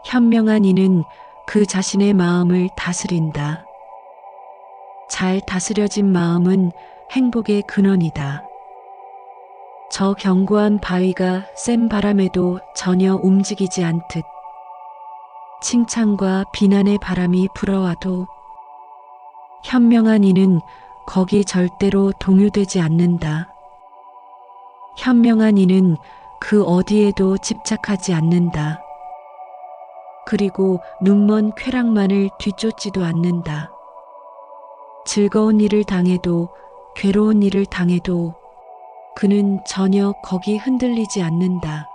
현명한 이는 그 자신의 마음을 다스린다. 잘 다스려진 마음은 행복의 근원이다. 저 견고한 바위가 센 바람에도 전혀 움직이지 않듯 칭찬과 비난의 바람이 불어와도 현명한 이는 거기 절대로 동요되지 않는다. 현명한 이는 그 어디에도 집착하지 않는다. 그리고 눈먼 쾌락만을 뒤쫓지도 않는다. 즐거운 일을 당해도 괴로운 일을 당해도 그는 전혀 거기 흔들리지 않는다.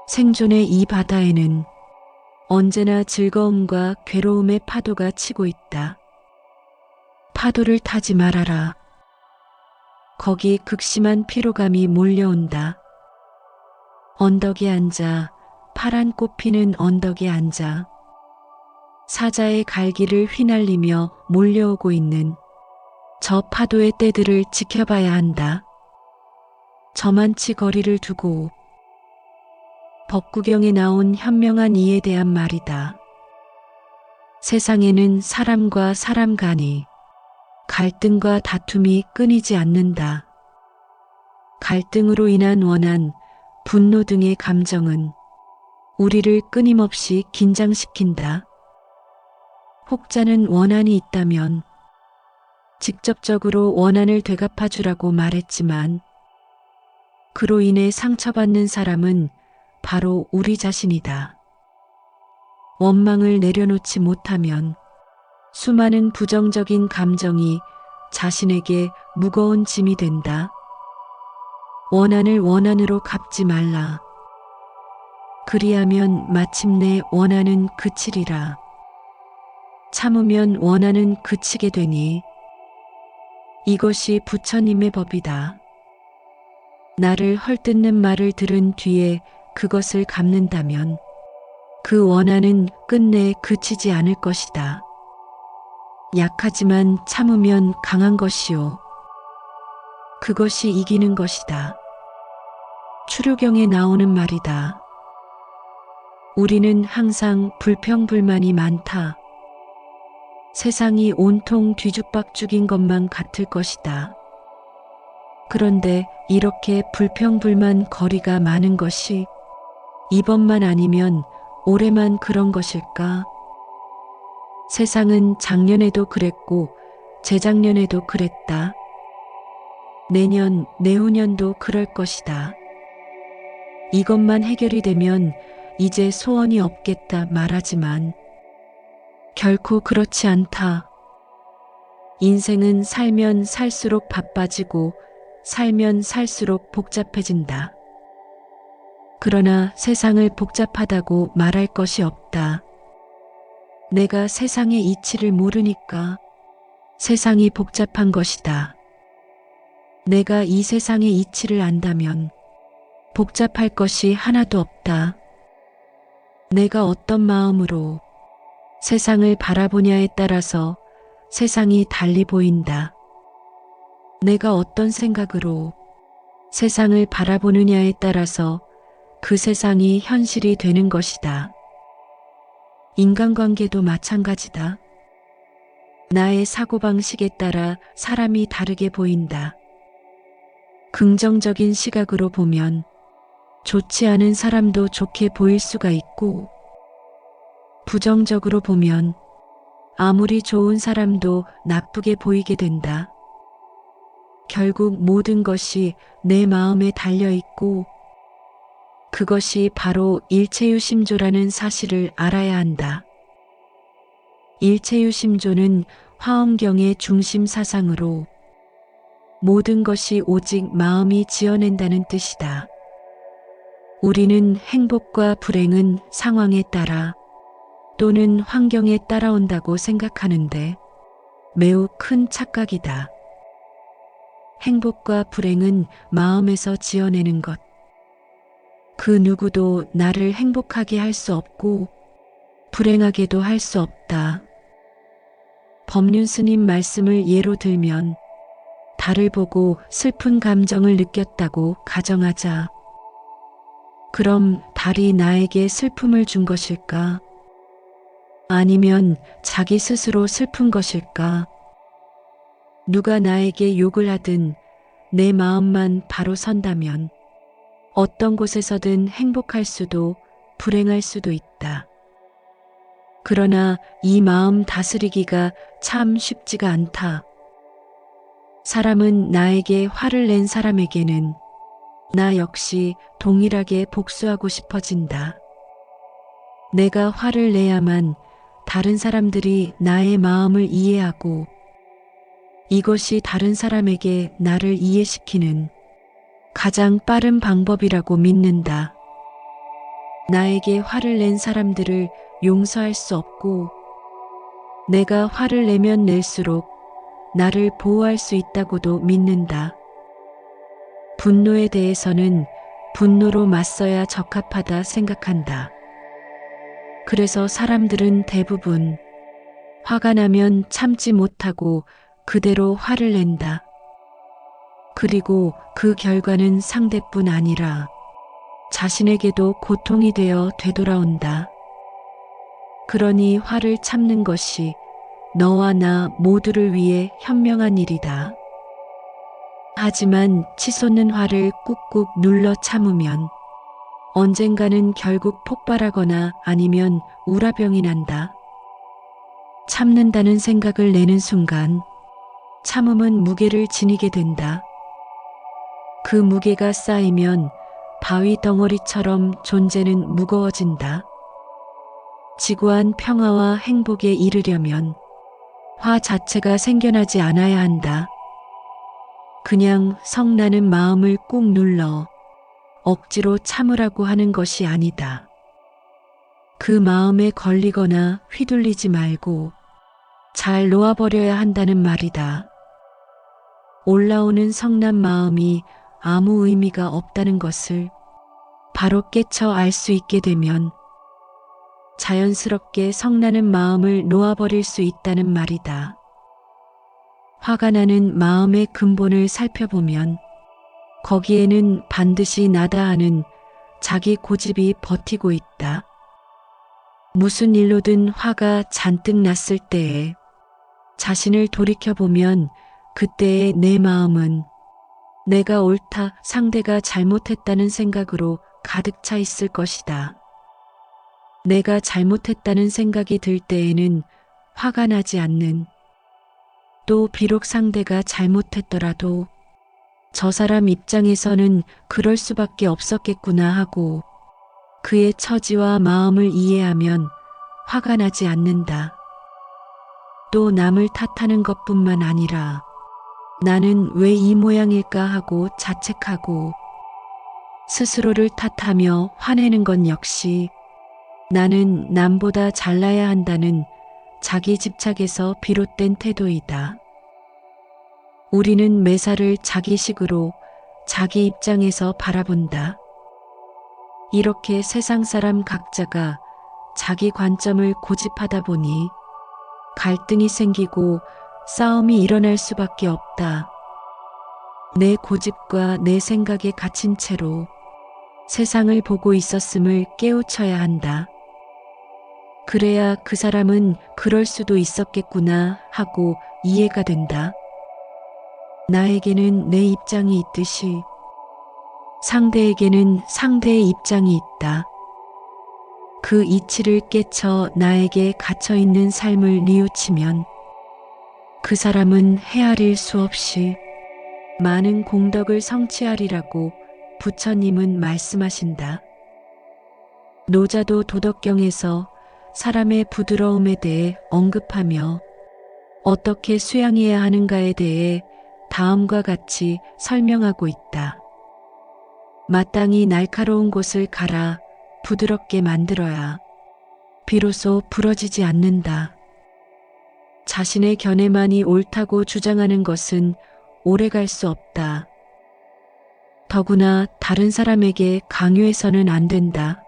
생존의 이 바다에는 언제나 즐거움과 괴로움의 파도가 치고 있다. 파도를 타지 말아라. 거기 극심한 피로감이 몰려온다. 언덕에 앉아 파란 꽃 피는 언덕에 앉아 사자의 갈기를 휘날리며 몰려오고 있는 저 파도의 때들을 지켜봐야 한다. 저만치 거리를 두고 법구경에 나온 현명한 이에 대한 말이다. 세상에는 사람과 사람 간이 갈등과 다툼이 끊이지 않는다. 갈등으로 인한 원한, 분노 등의 감정은 우리를 끊임없이 긴장시킨다. 혹자는 원한이 있다면 직접적으로 원한을 되갚아주라고 말했지만 그로 인해 상처받는 사람은 바로 우리 자신이다. 원망을 내려놓지 못하면 수많은 부정적인 감정이 자신에게 무거운 짐이 된다. 원한을 원한으로 갚지 말라. 그리하면 마침내 원한은 그치리라. 참으면 원한은 그치게 되니 이것이 부처님의 법이다. 나를 헐뜯는 말을 들은 뒤에 그것을 갚는다면 그 원한은 끝내 그치지 않을 것이다. 약하지만 참으면 강한 것이요. 그것이 이기는 것이다. 추류경에 나오는 말이다. 우리는 항상 불평불만이 많다. 세상이 온통 뒤죽박죽인 것만 같을 것이다. 그런데 이렇게 불평불만 거리가 많은 것이 이번만 아니면 올해만 그런 것일까? 세상은 작년에도 그랬고 재작년에도 그랬다. 내년, 내후년도 그럴 것이다. 이것만 해결이 되면 이제 소원이 없겠다 말하지만 결코 그렇지 않다. 인생은 살면 살수록 바빠지고 살면 살수록 복잡해진다. 그러나 세상을 복잡하다고 말할 것이 없다. 내가 세상의 이치를 모르니까 세상이 복잡한 것이다. 내가 이 세상의 이치를 안다면 복잡할 것이 하나도 없다. 내가 어떤 마음으로 세상을 바라보냐에 따라서 세상이 달리 보인다. 내가 어떤 생각으로 세상을 바라보느냐에 따라서 그 세상이 현실이 되는 것이다. 인간관계도 마찬가지다. 나의 사고방식에 따라 사람이 다르게 보인다. 긍정적인 시각으로 보면 좋지 않은 사람도 좋게 보일 수가 있고, 부정적으로 보면 아무리 좋은 사람도 나쁘게 보이게 된다. 결국 모든 것이 내 마음에 달려있고 그것이 바로 일체유심조라는 사실을 알아야 한다. 일체유심조는 화엄경의 중심 사상으로 모든 것이 오직 마음이 지어낸다는 뜻이다. 우리는 행복과 불행은 상황에 따라 또는 환경에 따라온다고 생각하는데 매우 큰 착각이다. 행복과 불행은 마음에서 지어내는 것. 그 누구도 나를 행복하게 할 수 없고 불행하게도 할 수 없다. 법륜 스님 말씀을 예로 들면 달을 보고 슬픈 감정을 느꼈다고 가정하자. 그럼 달이 나에게 슬픔을 준 것일까? 아니면 자기 스스로 슬픈 것일까? 누가 나에게 욕을 하든 내 마음만 바로 선다면 어떤 곳에서든 행복할 수도 불행할 수도 있다. 그러나 이 마음 다스리기가 참 쉽지가 않다. 사람은 나에게 화를 낸 사람에게는 나 역시 동일하게 복수하고 싶어진다. 내가 화를 내야만 다른 사람들이 나의 마음을 이해하고 이것이 다른 사람에게 나를 이해시키는 가장 빠른 방법이라고 믿는다. 나에게 화를 낸 사람들을 용서할 수 없고 내가 화를 내면 낼수록 나를 보호할 수 있다고도 믿는다. 분노에 대해서는 분노로 맞서야 적합하다 생각한다. 그래서 사람들은 대부분 화가 나면 참지 못하고 그대로 화를 낸다. 그리고 그 결과는 상대뿐 아니라 자신에게도 고통이 되어 되돌아온다. 그러니 화를 참는 것이 너와 나 모두를 위해 현명한 일이다. 하지만 치솟는 화를 꾹꾹 눌러 참으면 언젠가는 결국 폭발하거나 아니면 우라병이 난다. 참는다는 생각을 내는 순간 참음은 무게를 지니게 된다. 그 무게가 쌓이면 바위 덩어리처럼 존재는 무거워진다. 지구한 평화와 행복에 이르려면 화 자체가 생겨나지 않아야 한다. 그냥 성나는 마음을 꾹 눌러 억지로 참으라고 하는 것이 아니다. 그 마음에 걸리거나 휘둘리지 말고 잘 놓아버려야 한다는 말이다. 올라오는 성난 마음이 아무 의미가 없다는 것을 바로 깨쳐 알 수 있게 되면 자연스럽게 성나는 마음을 놓아버릴 수 있다는 말이다. 화가 나는 마음의 근본을 살펴보면 거기에는 반드시 나다 하는 자기 고집이 버티고 있다. 무슨 일로든 화가 잔뜩 났을 때에 자신을 돌이켜보면 그때의 내 마음은 내가 옳다, 상대가 잘못했다는 생각으로 가득 차 있을 것이다. 내가 잘못했다는 생각이 들 때에는 화가 나지 않는, 또 비록 상대가 잘못했더라도 저 사람 입장에서는 그럴 수밖에 없었겠구나 하고 그의 처지와 마음을 이해하면 화가 나지 않는다. 또 남을 탓하는 것뿐만 아니라 나는 왜 이 모양일까 하고 자책하고 스스로를 탓하며 화내는 건 역시 나는 남보다 잘나야 한다는 자기 집착에서 비롯된 태도이다. 우리는 매사를 자기식으로 자기 입장에서 바라본다. 이렇게 세상 사람 각자가 자기 관점을 고집하다 보니 갈등이 생기고 싸움이 일어날 수밖에 없다. 내 고집과 내 생각에 갇힌 채로 세상을 보고 있었음을 깨우쳐야 한다. 그래야 그 사람은 그럴 수도 있었겠구나 하고 이해가 된다. 나에게는 내 입장이 있듯이 상대에게는 상대의 입장이 있다. 그 이치를 깨쳐 나에게 갇혀있는 삶을 뉘우치면 그 사람은 헤아릴 수 없이 많은 공덕을 성취하리라고 부처님은 말씀하신다. 노자도 도덕경에서 사람의 부드러움에 대해 언급하며 어떻게 수양해야 하는가에 대해 다음과 같이 설명하고 있다. 마땅히 날카로운 곳을 갈아 부드럽게 만들어야 비로소 부러지지 않는다. 자신의 견해만이 옳다고 주장하는 것은 오래갈 수 없다. 더구나 다른 사람에게 강요해서는 안 된다.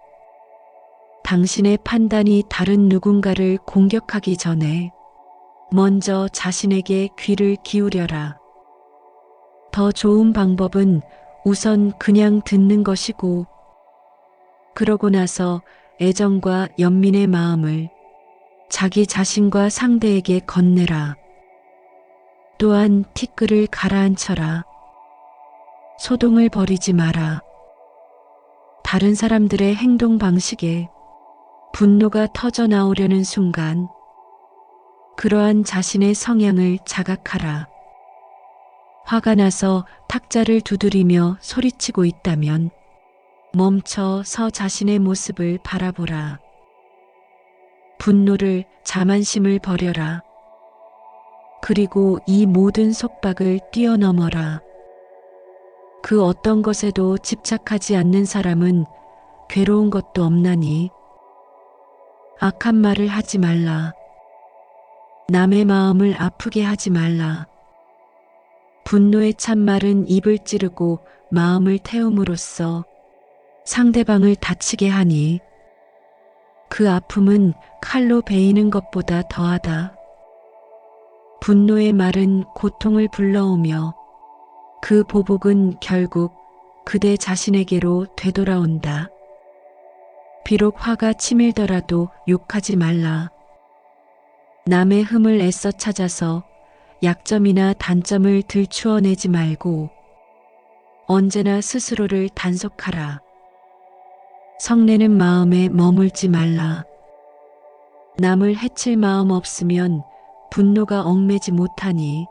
당신의 판단이 다른 누군가를 공격하기 전에 먼저 자신에게 귀를 기울여라. 더 좋은 방법은 우선 그냥 듣는 것이고 그러고 나서 애정과 연민의 마음을 자기 자신과 상대에게 건네라. 또한 티끌을 가라앉혀라. 소동을 벌이지 마라. 다른 사람들의 행동 방식에 분노가 터져 나오려는 순간 그러한 자신의 성향을 자각하라. 화가 나서 탁자를 두드리며 소리치고 있다면 멈춰서 자신의 모습을 바라보라. 분노를, 자만심을 버려라. 그리고 이 모든 속박을 뛰어넘어라. 그 어떤 것에도 집착하지 않는 사람은 괴로운 것도 없나니 악한 말을 하지 말라. 남의 마음을 아프게 하지 말라. 분노의 참말은 입을 찌르고 마음을 태움으로써 상대방을 다치게 하니 그 아픔은 칼로 베이는 것보다 더하다. 분노의 말은 고통을 불러오며 그 보복은 결국 그대 자신에게로 되돌아온다. 비록 화가 치밀더라도 욕하지 말라. 남의 흠을 애써 찾아서 약점이나 단점을 들추어내지 말고 언제나 스스로를 단속하라. 성내는 마음에 머물지 말라. 남을 해칠 마음 없으면 분노가 얽매지 못하니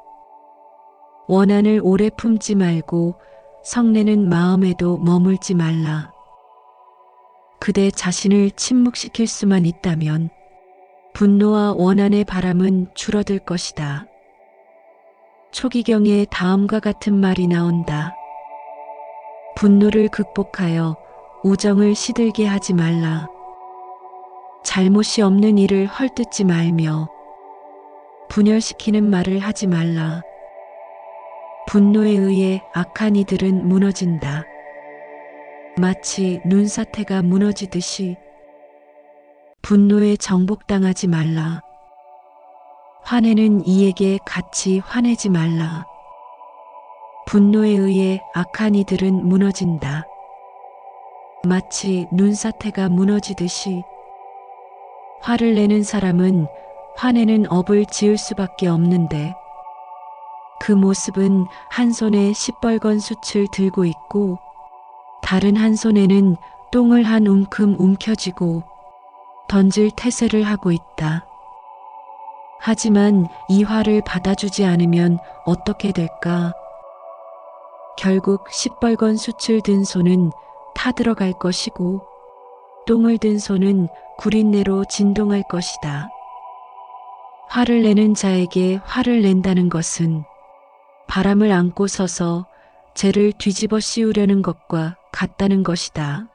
원한을 오래 품지 말고 성내는 마음에도 머물지 말라. 그대 자신을 침묵시킬 수만 있다면 분노와 원한의 바람은 줄어들 것이다. 초기경에 다음과 같은 말이 나온다. 분노를 극복하여 우정을 시들게 하지 말라. 잘못이 없는 일을 헐뜯지 말며 분열시키는 말을 하지 말라. 분노에 의해 악한 이들은 무너진다. 마치 눈사태가 무너지듯이 분노에 정복당하지 말라. 화내는 이에게 같이 화내지 말라. 분노에 의해 악한 이들은 무너진다. 마치 눈사태가 무너지듯이 화를 내는 사람은 화내는 업을 지을 수밖에 없는데 그 모습은 한 손에 시뻘건 숯을 들고 있고 다른 한 손에는 똥을 한 움큼 움켜쥐고 던질 태세를 하고 있다. 하지만 이 화를 받아주지 않으면 어떻게 될까? 결국 시뻘건 숯을 든 손은 타들어갈 것이고 똥을 든 손은 구린내로 진동할 것이다. 화를 내는 자에게 화를 낸다는 것은 바람을 안고 서서 죄를 뒤집어 씌우려는 것과 같다는 것이다.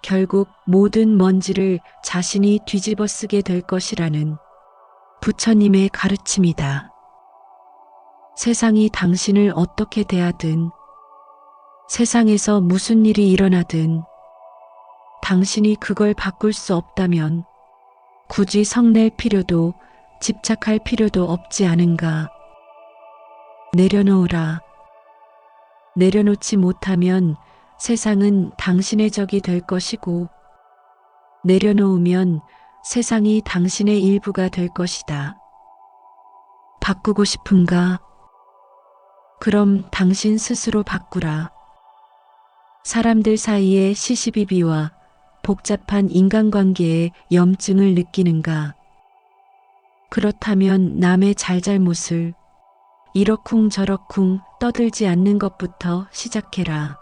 결국 모든 먼지를 자신이 뒤집어 쓰게 될 것이라는 부처님의 가르침이다. 세상이 당신을 어떻게 대하든 세상에서 무슨 일이 일어나든 당신이 그걸 바꿀 수 없다면 굳이 성낼 필요도 집착할 필요도 없지 않은가. 내려놓으라. 내려놓지 못하면 세상은 당신의 적이 될 것이고 내려놓으면 세상이 당신의 일부가 될 것이다. 바꾸고 싶은가? 그럼 당신 스스로 바꾸라. 사람들 사이의 시시비비와 복잡한 인간관계에 염증을 느끼는가? 그렇다면 남의 잘잘못을 이러쿵저러쿵 떠들지 않는 것부터 시작해라.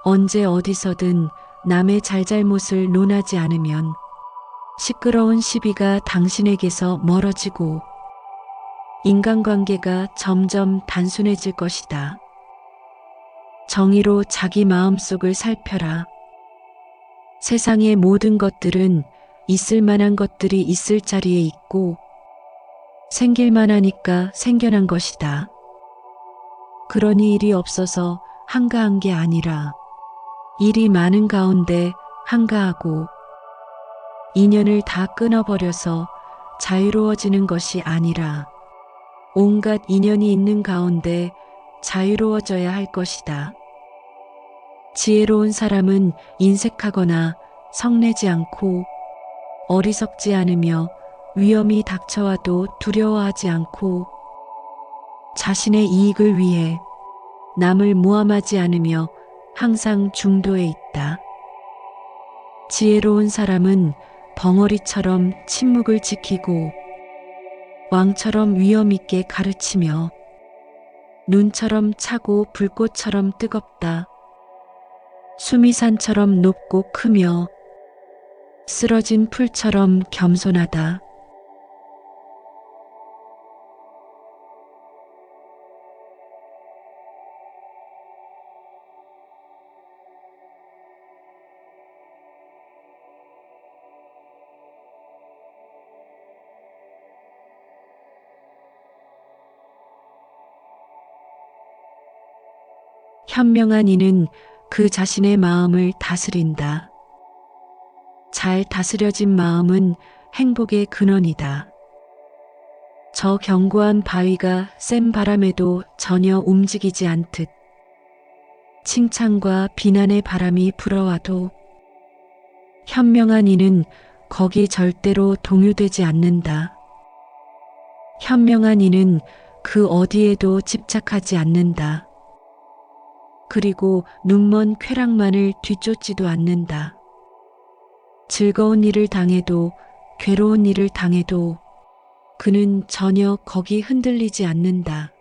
언제 어디서든 남의 잘잘못을 논하지 않으면 시끄러운 시비가 당신에게서 멀어지고 인간관계가 점점 단순해질 것이다. 정의로 자기 마음속을 살펴라. 세상의 모든 것들은 있을 만한 것들이 있을 자리에 있고 생길 만하니까 생겨난 것이다. 그러니 일이 없어서 한가한 게 아니라 일이 많은 가운데 한가하고 인연을 다 끊어버려서 자유로워지는 것이 아니라 온갖 인연이 있는 가운데 자유로워져야 할 것이다. 지혜로운 사람은 인색하거나 성내지 않고 어리석지 않으며 위험이 닥쳐와도 두려워하지 않고 자신의 이익을 위해 남을 모함하지 않으며 항상 중도에 있다. 지혜로운 사람은 벙어리처럼 침묵을 지키고 왕처럼 위험 있게 가르치며 눈처럼 차고 불꽃처럼 뜨겁다. 수미산처럼 높고 크며 쓰러진 풀처럼 겸손하다. 현명한 이는 그 자신의 마음을 다스린다. 잘 다스려진 마음은 행복의 근원이다. 저 견고한 바위가 센 바람에도 전혀 움직이지 않듯 칭찬과 비난의 바람이 불어와도 현명한 이는 거기 절대로 동요되지 않는다. 현명한 이는 그 어디에도 집착하지 않는다. 그리고 눈먼 쾌락만을 뒤쫓지도 않는다. 즐거운 일을 당해도 괴로운 일을 당해도 그는 전혀 거기 흔들리지 않는다.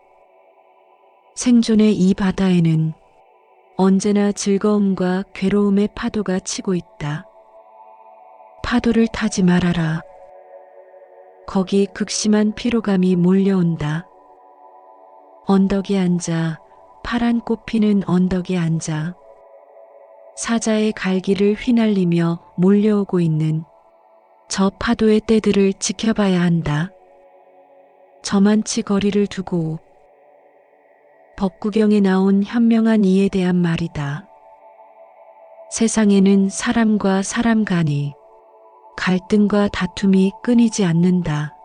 생존의 이 바다에는 언제나 즐거움과 괴로움의 파도가 치고 있다. 파도를 타지 말아라. 거기 극심한 피로감이 몰려온다. 언덕에 앉아 파란 꽃 피는 언덕에 앉아 사자의 갈기를 휘날리며 몰려오고 있는 저 파도의 때들을 지켜봐야 한다. 저만치 거리를 두고 법구경에 나온 현명한 이에 대한 말이다. 세상에는 사람과 사람 간이 갈등과 다툼이 끊이지 않는다.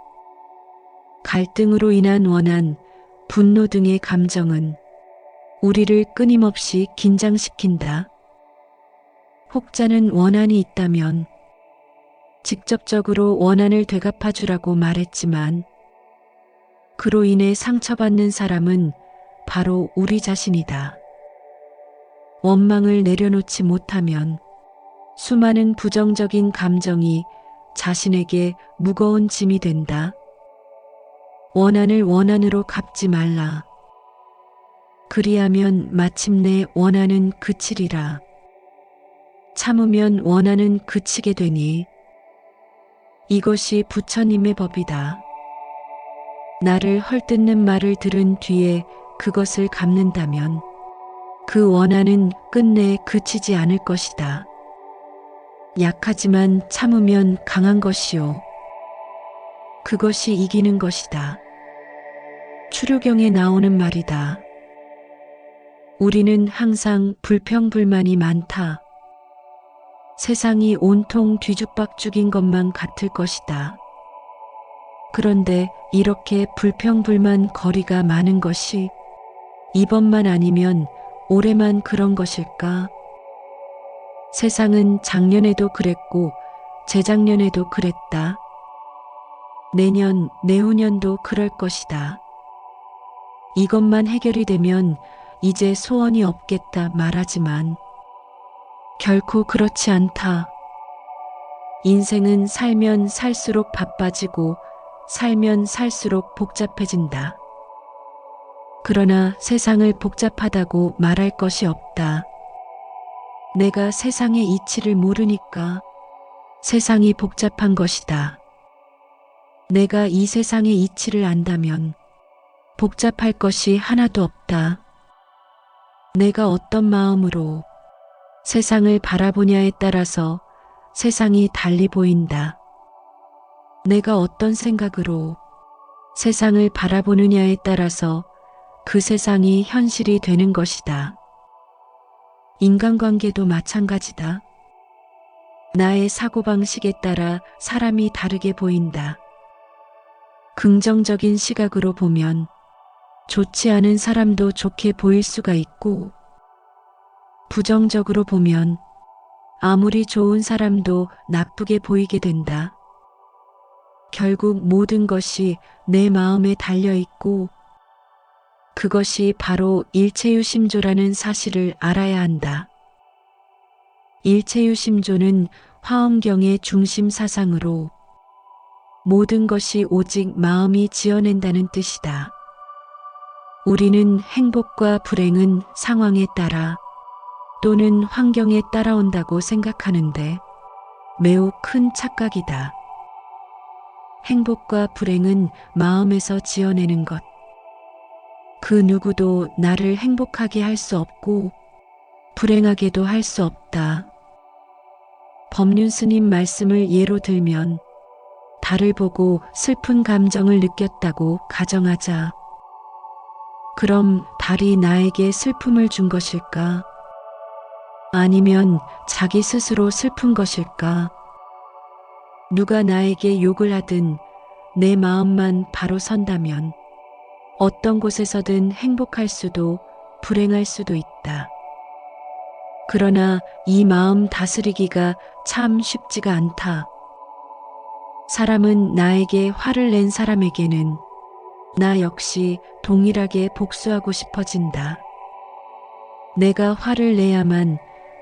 갈등으로 인한 원한, 분노 등의 감정은 우리를 끊임없이 긴장시킨다. 혹자는 원한이 있다면 직접적으로 원한을 되갚아주라고 말했지만 그로 인해 상처받는 사람은 바로 우리 자신이다. 원망을 내려놓지 못하면 수많은 부정적인 감정이 자신에게 무거운 짐이 된다. 원한을 원한으로 갚지 말라. 그리하면 마침내 원한은 그치리라. 참으면 원한은 그치게 되니 이것이 부처님의 법이다. 나를 헐뜯는 말을 들은 뒤에 그것을 갚는다면 그 원한은 끝내 그치지 않을 것이다. 약하지만 참으면 강한 것이요. 그것이 이기는 것이다. 추류경에 나오는 말이다. 우리는 항상 불평불만이 많다. 세상이 온통 뒤죽박죽인 것만 같을 것이다. 그런데 이렇게 불평불만 거리가 많은 것이 이번만 아니면 올해만 그런 것일까? 세상은 작년에도 그랬고 재작년에도 그랬다. 내년, 내후년도 그럴 것이다. 이것만 해결이 되면 이제 소원이 없겠다 말하지만 결코 그렇지 않다. 인생은 살면 살수록 바빠지고 살면 살수록 복잡해진다. 그러나 세상을 복잡하다고 말할 것이 없다. 내가 세상의 이치를 모르니까 세상이 복잡한 것이다. 내가 이 세상의 이치를 안다면 복잡할 것이 하나도 없다. 내가 어떤 마음으로 세상을 바라보냐에 따라서 세상이 달리 보인다. 내가 어떤 생각으로 세상을 바라보느냐에 따라서 그 세상이 현실이 되는 것이다. 인간관계도 마찬가지다. 나의 사고방식에 따라 사람이 다르게 보인다. 긍정적인 시각으로 보면 좋지 않은 사람도 좋게 보일 수가 있고 부정적으로 보면 아무리 좋은 사람도 나쁘게 보이게 된다. 결국 모든 것이 내 마음에 달려 있고 그것이 바로 일체유심조라는 사실을 알아야 한다. 일체유심조는 화엄경의 중심 사상으로 모든 것이 오직 마음이 지어낸다는 뜻이다. 우리는 행복과 불행은 상황에 따라 또는 환경에 따라온다고 생각하는데 매우 큰 착각이다. 행복과 불행은 마음에서 지어내는 것. 그 누구도 나를 행복하게 할 수 없고 불행하게도 할 수 없다. 법륜 스님 말씀을 예로 들면 달을 보고 슬픈 감정을 느꼈다고 가정하자. 그럼 달이 나에게 슬픔을 준 것일까? 아니면 자기 스스로 슬픈 것일까? 누가 나에게 욕을 하든 내 마음만 바로 선다면 어떤 곳에서든 행복할 수도 불행할 수도 있다. 그러나 이 마음 다스리기가 참 쉽지가 않다. 사람은 나에게 화를 낸 사람에게는 나 역시 동일하게 복수하고 싶어진다. 내가 화를 내야만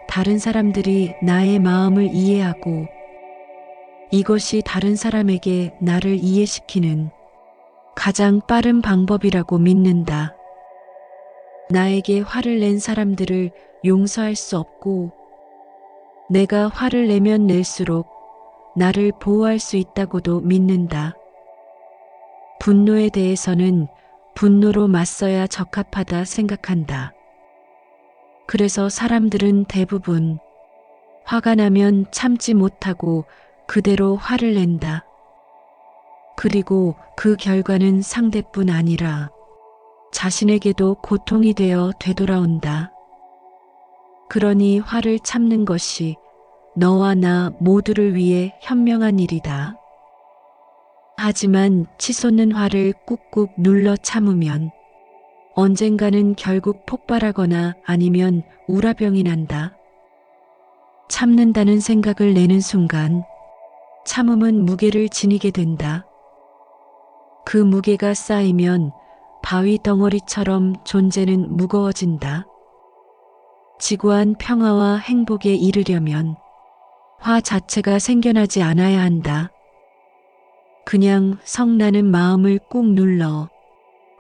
다른 사람들이 나의 마음을 이해하고 이것이 다른 사람에게 나를 이해시키는 가장 빠른 방법이라고 믿는다. 나에게 화를 낸 사람들을 용서할 수 없고 내가 화를 내면 낼수록 나를 보호할 수 있다고도 믿는다. 분노에 대해서는 분노로 맞서야 적합하다 생각한다. 그래서 사람들은 대부분 화가 나면 참지 못하고 그대로 화를 낸다. 그리고 그 결과는 상대뿐 아니라 자신에게도 고통이 되어 되돌아온다. 그러니 화를 참는 것이 너와 나 모두를 위해 현명한 일이다. 하지만 치솟는 화를 꾹꾹 눌러 참으면 언젠가는 결국 폭발하거나 아니면 우라병이 난다. 참는다는 생각을 내는 순간 참음은 무게를 지니게 된다. 그 무게가 쌓이면 바위 덩어리처럼 존재는 무거워진다. 지구한 평화와 행복에 이르려면 화 자체가 생겨나지 않아야 한다. 그냥 성나는 마음을 꾹 눌러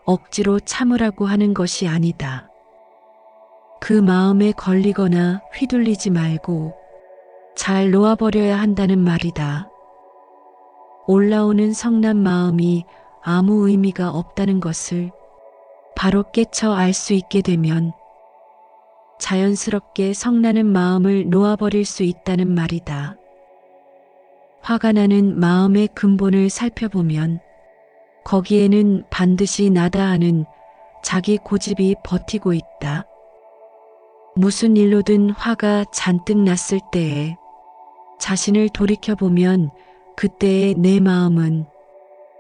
억지로 참으라고 하는 것이 아니다. 그 마음에 걸리거나 휘둘리지 말고 잘 놓아버려야 한다는 말이다. 올라오는 성난 마음이 아무 의미가 없다는 것을 바로 깨쳐 알 수 있게 되면 자연스럽게 성나는 마음을 놓아버릴 수 있다는 말이다. 화가 나는 마음의 근본을 살펴보면 거기에는 반드시 나다 하는 자기 고집이 버티고 있다. 무슨 일로든 화가 잔뜩 났을 때에 자신을 돌이켜보면 그때의 내 마음은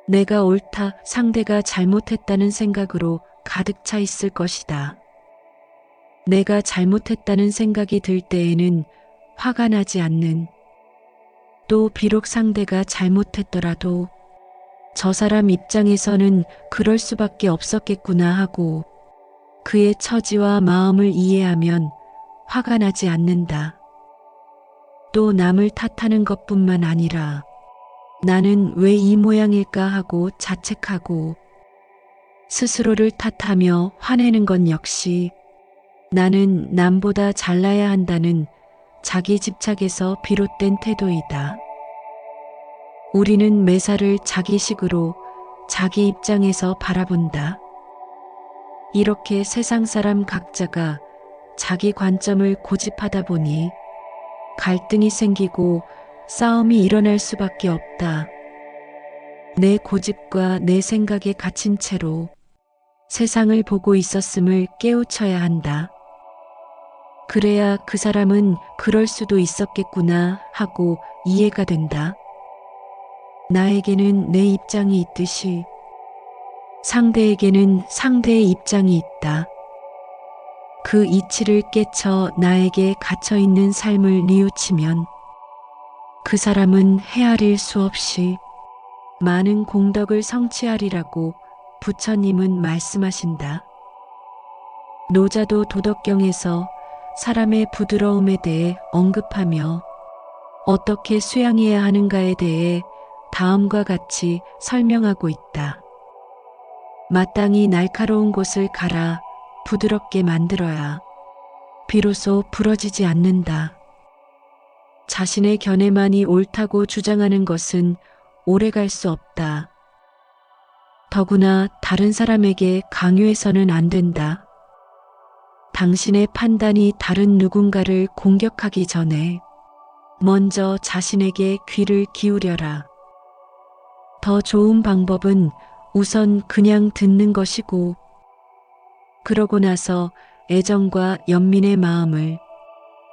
내가 옳다, 상대가 잘못했다는 생각으로 가득 차 있을 것이다. 내가 잘못했다는 생각이 들 때에는 화가 나지 않는, 또 비록 상대가 잘못했더라도 저 사람 입장에서는 그럴 수밖에 없었겠구나 하고 그의 처지와 마음을 이해하면 화가 나지 않는다. 또 남을 탓하는 것뿐만 아니라 나는 왜 이 모양일까 하고 자책하고 스스로를 탓하며 화내는 건 역시 나는 남보다 잘나야 한다는 자기 집착에서 비롯된 태도이다. 우리는 매사를 자기식으로 자기 입장에서 바라본다. 이렇게 세상 사람 각자가 자기 관점을 고집하다 보니 갈등이 생기고 싸움이 일어날 수밖에 없다. 내 고집과 내 생각에 갇힌 채로 세상을 보고 있었음을 깨우쳐야 한다. 그래야 그 사람은 그럴 수도 있었겠구나 하고 이해가 된다. 나에게는 내 입장이 있듯이 상대에게는 상대의 입장이 있다. 그 이치를 깨쳐 나에게 갇혀있는 삶을 뉘우치면 그 사람은 헤아릴 수 없이 많은 공덕을 성취하리라고 부처님은 말씀하신다. 노자도 도덕경에서 사람의 부드러움에 대해 언급하며 어떻게 수양해야 하는가에 대해 다음과 같이 설명하고 있다. 마땅히 날카로운 곳을 갈아 부드럽게 만들어야 비로소 부러지지 않는다. 자신의 견해만이 옳다고 주장하는 것은 오래갈 수 없다. 더구나 다른 사람에게 강요해서는 안 된다. 당신의 판단이 다른 누군가를 공격하기 전에 먼저 자신에게 귀를 기울여라. 더 좋은 방법은 우선 그냥 듣는 것이고, 그러고 나서 애정과 연민의 마음을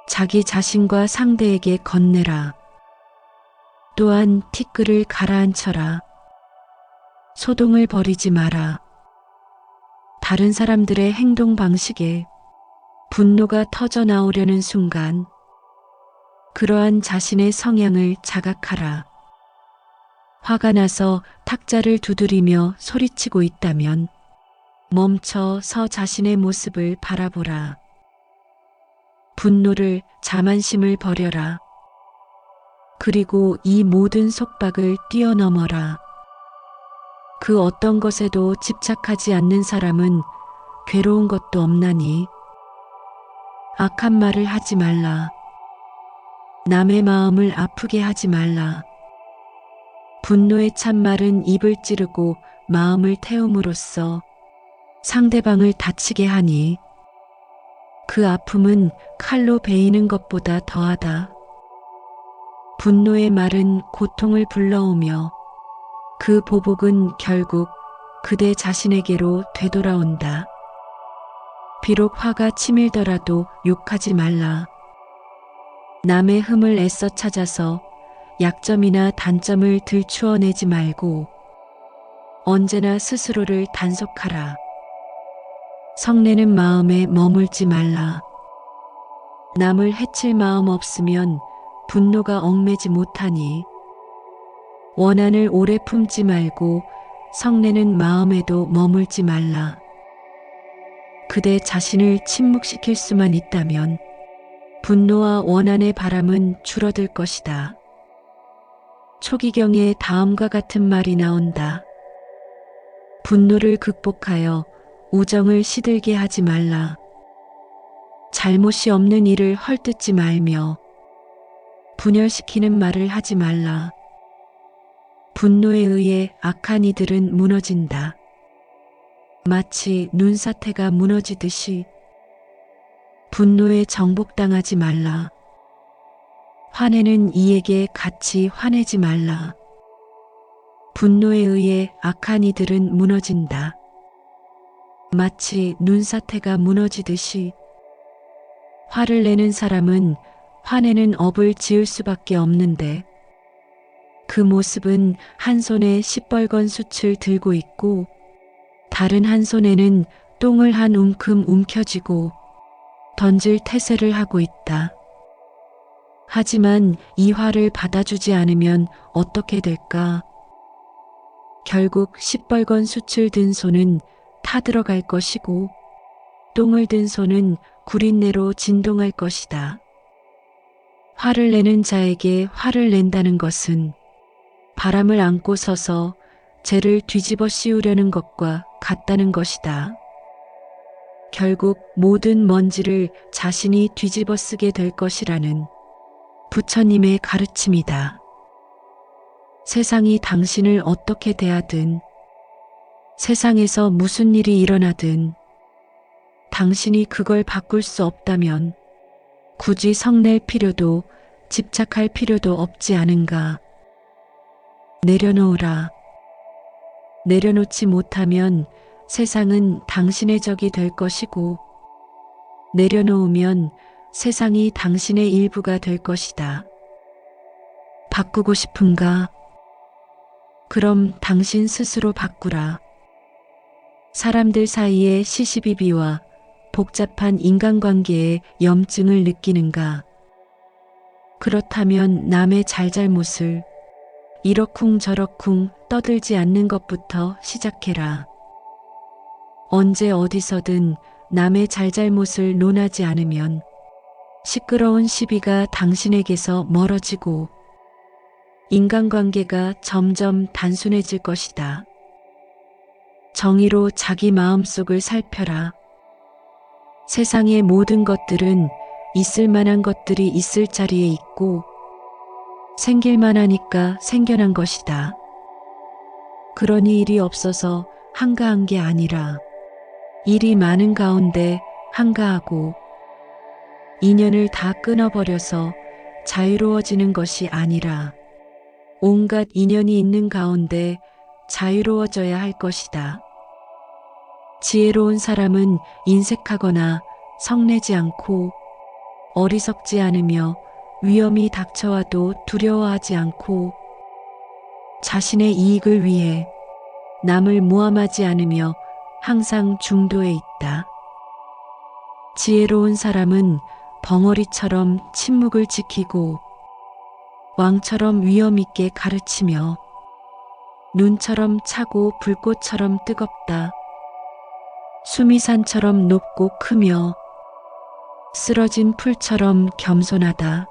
자기 자신과 상대에게 건네라. 또한 티끌을 가라앉혀라. 소동을 벌이지 마라. 다른 사람들의 행동 방식에 분노가 터져 나오려는 순간 그러한 자신의 성향을 자각하라. 화가 나서 탁자를 두드리며 소리치고 있다면 멈춰서 자신의 모습을 바라보라. 분노를, 자만심을 버려라. 그리고 이 모든 속박을 뛰어넘어라. 그 어떤 것에도 집착하지 않는 사람은 괴로운 것도 없나니 악한 말을 하지 말라. 남의 마음을 아프게 하지 말라. 분노의 참말은 입을 찌르고 마음을 태움으로써 상대방을 다치게 하니 그 아픔은 칼로 베이는 것보다 더하다. 분노의 말은 고통을 불러오며 그 보복은 결국 그대 자신에게로 되돌아온다. 비록 화가 치밀더라도 욕하지 말라. 남의 흠을 애써 찾아서 약점이나 단점을 들추어내지 말고 언제나 스스로를 단속하라. 성내는 마음에 머물지 말라. 남을 해칠 마음 없으면 분노가 얽매지 못하니 원한을 오래 품지 말고 성내는 마음에도 머물지 말라. 그대 자신을 침묵시킬 수만 있다면 분노와 원한의 바람은 줄어들 것이다. 초기경에 다음과 같은 말이 나온다. 분노를 극복하여 우정을 시들게 하지 말라. 잘못이 없는 일을 헐뜯지 말며 분열시키는 말을 하지 말라. 분노에 의해 악한 이들은 무너진다. 마치 눈사태가 무너지듯이 분노에 정복당하지 말라. 화내는 이에게 같이 화내지 말라. 분노에 의해 악한 이들은 무너진다. 마치 눈사태가 무너지듯이 화를 내는 사람은 화내는 업을 지을 수밖에 없는데 그 모습은 한 손에 시뻘건 숯을 들고 있고 다른 한 손에는 똥을 한 움큼 움켜쥐고 던질 태세를 하고 있다. 하지만 이 화를 받아주지 않으면 어떻게 될까? 결국 시뻘건 숯을 든 손은 타들어갈 것이고 똥을 든 손은 구린내로 진동할 것이다. 화를 내는 자에게 화를 낸다는 것은 바람을 안고 서서 재를 뒤집어 씌우려는 것과 같다는 것이다. 결국 모든 먼지를 자신이 뒤집어 쓰게 될 것이라는 부처님의 가르침이다. 세상이 당신을 어떻게 대하든, 세상에서 무슨 일이 일어나든, 당신이 그걸 바꿀 수 없다면 굳이 성낼 필요도 집착할 필요도 없지 않은가. 내려놓으라. 내려놓지 못하면 세상은 당신의 적이 될 것이고, 내려놓으면 세상이 당신의 일부가 될 것이다. 바꾸고 싶은가? 그럼 당신 스스로 바꾸라. 사람들 사이의 시시비비와 복잡한 인간관계에 염증을 느끼는가? 그렇다면 남의 잘잘못을 이러쿵저러쿵 떠들지 않는 것부터 시작해라. 언제 어디서든 남의 잘잘못을 논하지 않으면 시끄러운 시비가 당신에게서 멀어지고 인간관계가 점점 단순해질 것이다. 정의로 자기 마음속을 살펴라. 세상의 모든 것들은 있을 만한 것들이 있을 자리에 있고 생길 만하니까 생겨난 것이다. 그러니 일이 없어서 한가한 게 아니라 일이 많은 가운데 한가하고 인연을 다 끊어버려서 자유로워지는 것이 아니라 온갖 인연이 있는 가운데 자유로워져야 할 것이다. 지혜로운 사람은 인색하거나 성내지 않고 어리석지 않으며 위험이 닥쳐와도 두려워하지 않고 자신의 이익을 위해 남을 모함하지 않으며 항상 중도에 있다. 지혜로운 사람은 벙어리처럼 침묵을 지키고 왕처럼 위험 있게 가르치며 눈처럼 차고 불꽃처럼 뜨겁다. 수미산처럼 높고 크며 쓰러진 풀처럼 겸손하다.